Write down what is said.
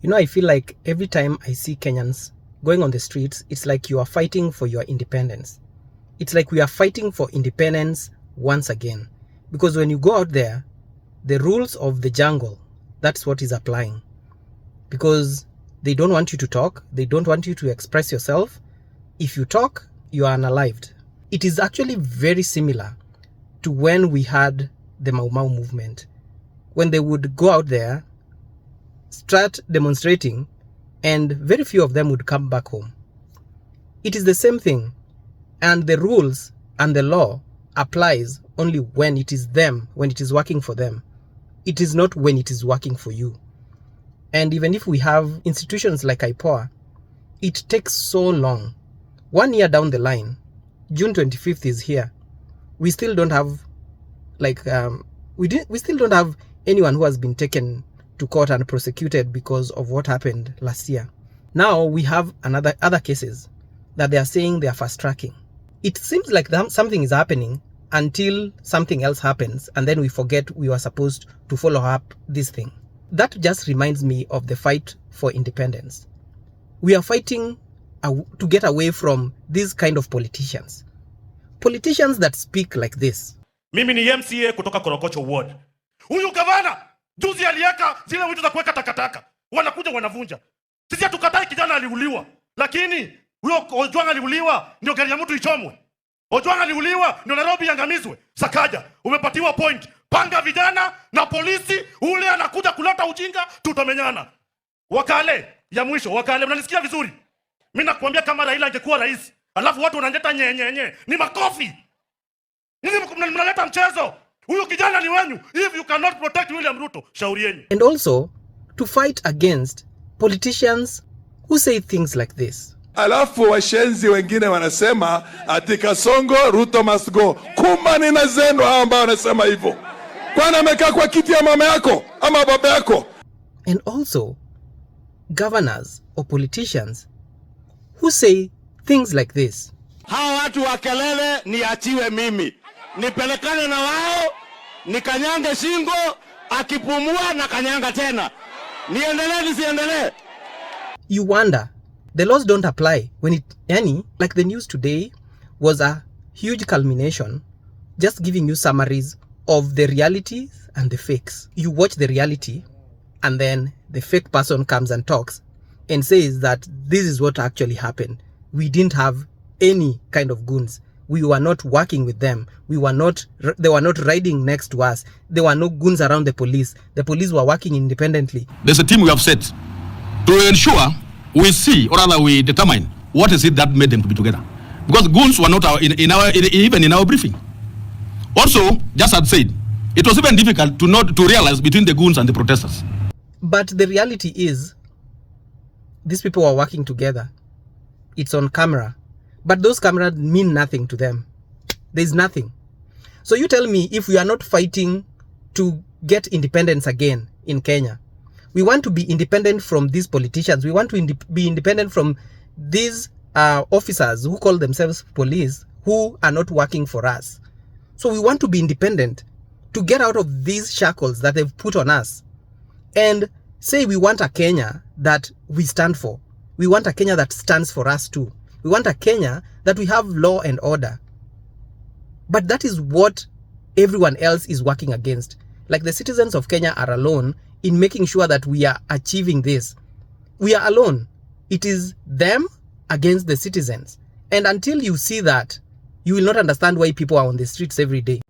You know, I feel like every time I see Kenyans going on the streets, it's like you are fighting for your independence. It's like we are fighting for independence once again. Because when you go out there, the rules of the jungle, that's what is applying. Because they don't want you to talk. They don't want you to express yourself. If you talk, you are unalived. It is actually very similar to when we had the Mau Mau movement. When they would go out there, start demonstrating, and very few of them would come back home. It is the same thing, and the rules and the law applies only when it is them, when it is working for them. It is not when it is working for you. And even if we have institutions like IPOA, it takes so long. 1 year down the line, June 25th is here. We still don't have, we still don't have anyone who has been taken to court and prosecuted because of what happened last year. Now we have other cases that they are saying they are fast tracking. It seems like something is happening until something else happens, and then we forget we were supposed to follow up this thing. That just reminds me of the fight for independence. We are fighting to get away from these kind of politicians. Politicians that speak like this. Mimi ni MCA kutoka Korokocho Ward. Huyu gavana juzi aliweka zile vitu za kuweka takataka. Wanakuja wanavunja. Sisi hatukatai kijana aliuliwa. Lakini huyo Ojwang aliuliwa ndio gari ya mtu ichomwe. Ojwang aliuliwa ndio Nairobi yangamizwe. Sakaja, umepatiwa point. Panga vijana na polisi, ule anakuja kuleta ujinga, tutamenyana. Wakale ya mwisho, Wakale, mnanisikia vizuri? Mimi nakwambia kama Raila angekuwa rais, alafu watu wanaleta nyenyenye, ni makofi. Nini mnaleta mchezo? Huyu kijana ni wenyu. If you cannot protect William Ruto, shauri yenu. And also to fight against politicians who say things like this. Alafu washenzi wengine wanasema ati Kasongo Ruto must go. Kumba nina zenu hao ambao wanasema hivyo. Kwani amekaa kwa kiti ya mama yako ama baba yako? And also governors or politicians who say things like this. Hawa watu wa kelele niachiwe mimi. Nipelekane na wao, nikanyange shingo, akipumua na kanyanga tena. Niendelee nisiendelee? You wonder, the laws don't apply when like the news today was a huge culmination, just giving you summaries of the realities and the fakes. You watch the reality and then the fake person comes and talks and says that this is what actually happened. We didn't have any kind of goons. We were not working with them. They were not riding next to us. There were no goons around the police. The police were working independently. There's a team we have set to ensure we see, or rather we determine, what is it that made them to be together. Because goons were not even in our briefing. Also, just as said, it was even difficult to realize between the goons and the protesters. But the reality is, these people were working together. It's on camera. But those cameras mean nothing to them. There's nothing. So you tell me, if we are not fighting to get independence again in Kenya, we want to be independent from these politicians. We want to be independent from these officers who call themselves police, who are not working for us. So we want to be independent to get out of these shackles that they've put on us, and say we want a Kenya that we stand for. We want a Kenya that stands for us too. We want a Kenya that we have law and order. But that is what everyone else is working against. Like the citizens of Kenya are alone in making sure that we are achieving this. We are alone. It is them against the citizens. And until you see that, you will not understand why people are on the streets every day.